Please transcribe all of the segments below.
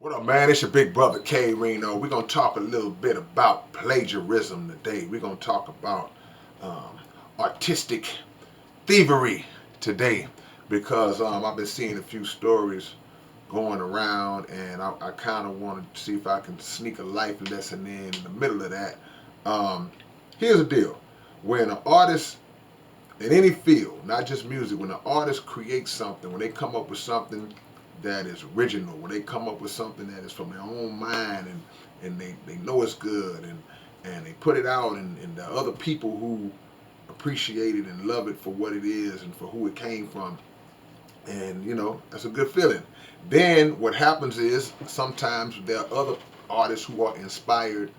What up, man? It's your big brother K-Rino. We're going to talk a little bit about plagiarism today. We're going to talk about um, artistic thievery today because I've been seeing a few stories going around, and I kind of want to see if I can sneak a life lesson in the middle of that. Um, Here's the deal. When an artist in any field, not just music, when an artist creates something, when they come up with something that is original, when they come up with something that is from their own mind and they know it's good and they put it out and the other people who appreciate it and love it for what it is and for who it came from, and that's a good feeling. Then what happens is sometimes there are other artists who are inspired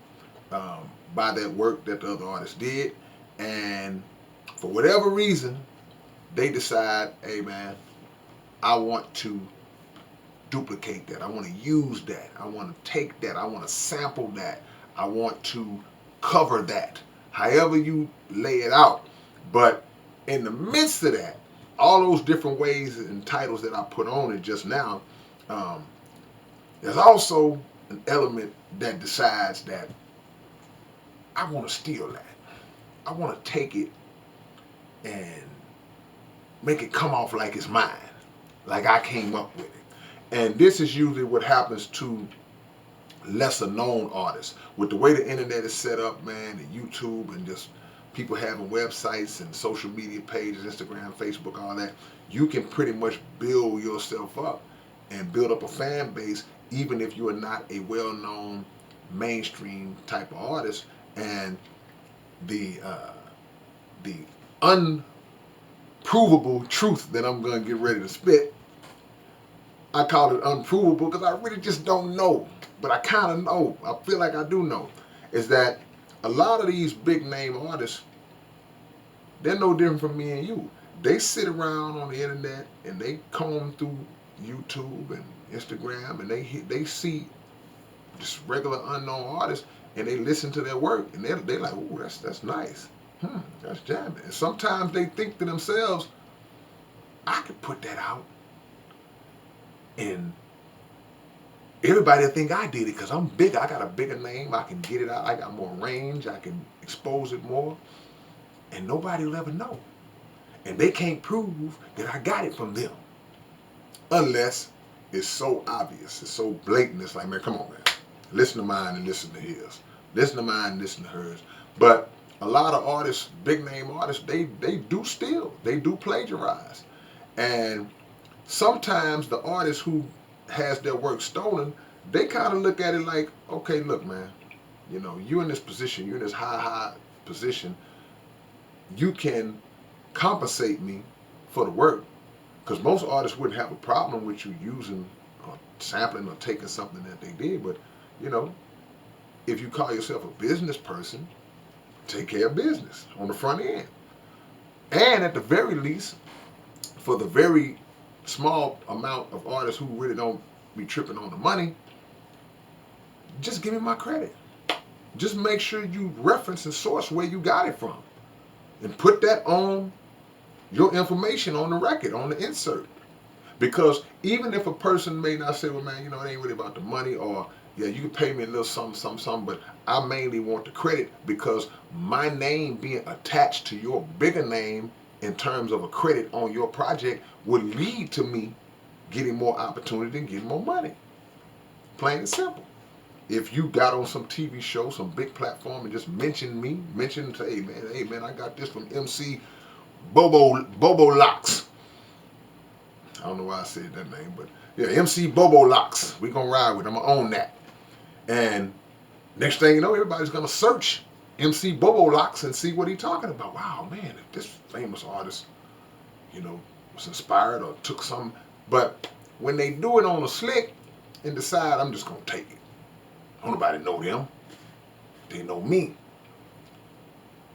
by that work that the other artist did, and for whatever reason they decide, hey man, I want to duplicate that. I want to use that. I want to take that. I want to sample that. I want to cover that. However you lay it out. But in the midst of that, all those different ways and titles that I put on it just now, um, there's also an element that decides that I want to steal that. I want to take it and make it come off like it's mine, like I came up with it. And this is usually what happens to lesser known artists. With the way the internet is set up, man, and YouTube and just people having websites and social media pages, Instagram, Facebook, all that, you can pretty much build yourself up and build up a fan base even if you are not a well-known mainstream type of artist. And the unprovable truth that I'm going to get ready to spit, I call it unprovable because I really just don't know, but I kind of know. I feel like I do know. Is that a lot of these big name artists, they're no different from me and you. They sit around on the internet and they comb through YouTube and Instagram and they see just regular unknown artists and they listen to their work and they like, ooh, that's nice. That's jamming. And sometimes they think to themselves, I could put that out and everybody will think I did it because I'm big. I got a bigger name. I can get it out. I got more range. I can expose it more. And nobody will ever know. And they can't prove that I got it from them. Unless it's so obvious. It's so blatant. It's like, man, come on, man. Listen to mine and listen to his. Listen to mine and listen to hers. But a lot of artists, big name artists, they do steal. They do plagiarize. And sometimes the artist who has their work stolen, they kind of look at it like, okay, look, man, you're in this position, you're in this high position. You can compensate me for the work, because most artists wouldn't have a problem with you using or sampling or taking something that they did. But if you call yourself a business person, take care of business on the front end, and at the very least, for the very small amount of artists who really don't be tripping on the money, just give me my credit. Just make sure you reference and source where you got it from and put that on your information on the record, on the insert. Because even if a person may not say, well, man, it ain't really about the money, or, yeah, you can pay me a little something, but I mainly want the credit because my name being attached to your bigger name in terms of a credit on your project would lead to me getting more opportunity and getting more money. Plain and simple. If you got on some TV show, some big platform, and just mention me, say, hey man, I got this from MC Bobo Locks. I don't know why I said that name, but yeah, MC Bobo Locks. We gonna ride with it. I'm gonna own that. And next thing you know, everybody's gonna search MC Bobo Locks and see what he's talking about. Wow, man, if this famous artist, was inspired or took some. But when they do it on a slick and decide, I'm just gonna take it. Don't nobody know them. They know me.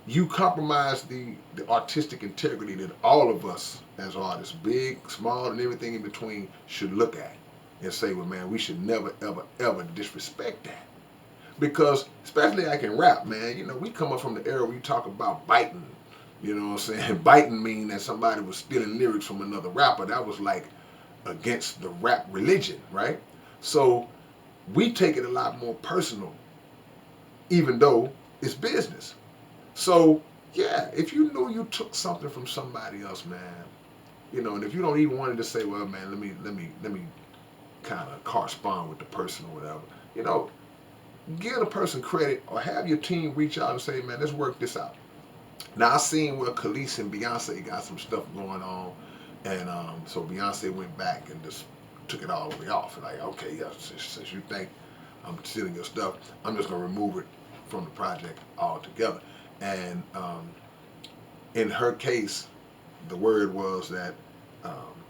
You compromise the artistic integrity that all of us as artists, big, small, and everything in between, should look at and say, well, man, we should never, ever, ever disrespect that. Because, especially like in rap, man, we come up from the era where you talk about biting. You know what I'm saying? Biting mean that somebody was stealing lyrics from another rapper. That was like against the rap religion, right? So we take it a lot more personal, even though it's business. So yeah, if you knew you took something from somebody else, man, and if you don't even want to say, well, man, let me kind of correspond with the person or whatever, you know, give the person credit or have your team reach out and say, man, let's work this out. Now I seen where Khalees and Beyonce got some stuff going on, and so Beyonce went back and just took it all the way off. Like, okay, yeah, since you think I'm stealing your stuff, I'm just gonna remove it from the project altogether. And in her case, the word was that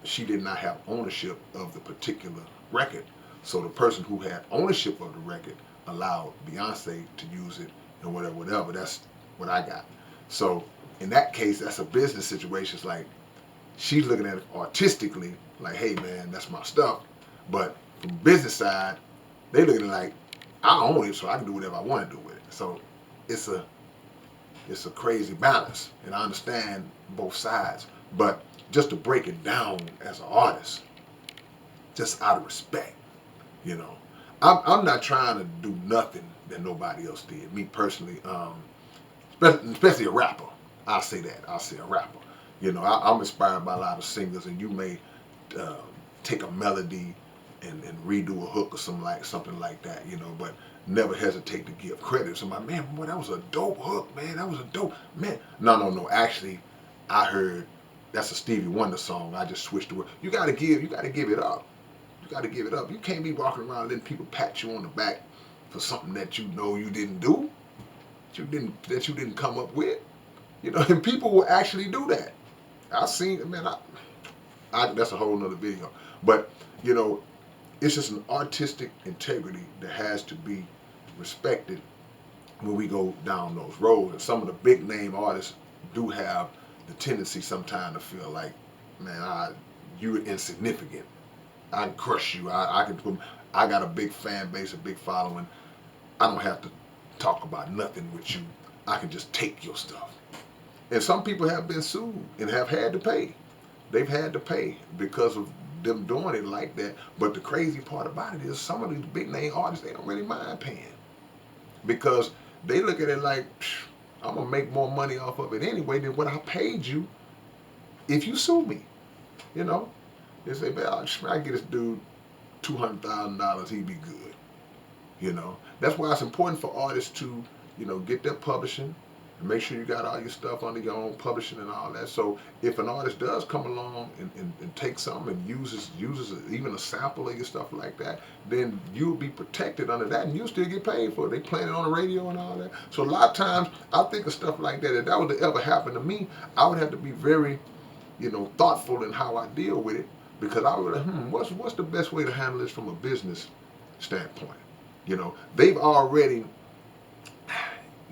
she did not have ownership of the particular record. So the person who had ownership of the record allowed Beyonce to use it and whatever, whatever. That's what I got. So in that case, that's a business situation. It's like she's looking at it artistically, like, hey man, that's my stuff. But from the business side, they looking at it like, I own it, so I can do whatever I want to do with it. So it's a crazy balance, and I understand both sides. But just to break it down as an artist, just out of respect, you know, I'm not trying to do nothing that nobody else did. Me personally, especially a rapper. I'll say that. I'll say a rapper. I'm inspired by a lot of singers, and you may uh, take a melody and redo a hook or something like that, but never hesitate to give credit. Somebody, man, boy, that was a dope hook, man. That was a dope, man. No. Actually, I heard that's a Stevie Wonder song. I just switched the word. You gotta give it up. You gotta give it up. You can't be walking around letting people pat you on the back for something that you know you didn't do, that you didn't come up with. And people will actually do that. I seen, man, that's a whole nother video. But, it's just an artistic integrity that has to be respected when we go down those roads. And some of the big name artists do have the tendency sometimes to feel like, man, you're insignificant. I can crush you. I got a big fan base, a big following. I don't have to talk about nothing with you. I can just take your stuff. And some people have been sued and have had to pay. They've had to pay because of them doing it like that. But the crazy part about it is some of these big name artists, they don't really mind paying. Because they look at it like, I'm going to make more money off of it anyway than what I paid you if you sue me. They say, man, I get this dude $200,000, he'd be good. That's why it's important for artists to, get their publishing and make sure you got all your stuff under your own publishing and all that. So if an artist does come along and take something and uses even a sample of your stuff like that, then you'll be protected under that and you'll still get paid for it. They playing it on the radio and all that. So a lot of times I think of stuff like that. If that was to ever happen to me, I would have to be very, thoughtful in how I deal with it, because I would what's the best way to handle this from a business standpoint? They've already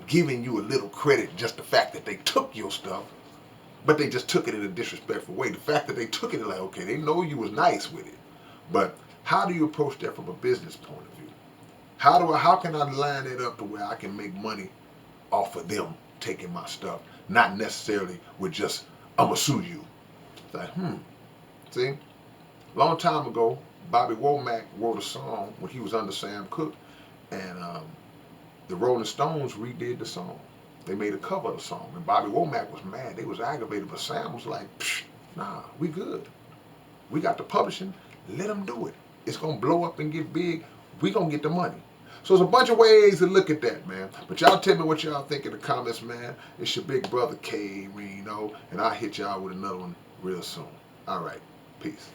giving you a little credit, just the fact that they took your stuff, but they just took it in a disrespectful way. The fact that they took it like, okay, they know you was nice with it, but how do you approach that from a business point of view? How can I line it up to where I can make money off of them taking my stuff, not necessarily with just, I'm gonna sue you. It's like, see, long time ago, Bobby Womack wrote a song when he was under Sam Cooke, and the Rolling Stones redid the song. They made a cover of the song, and Bobby Womack was mad. They was aggravated, but Sam was like, nah, we good. We got the publishing. Let them do it. It's going to blow up and get big. We going to get the money. So there's a bunch of ways to look at that, man. But y'all tell me what y'all think in the comments, man. It's your big brother, K-Rino, and I'll hit y'all with another one real soon. All right. Peace.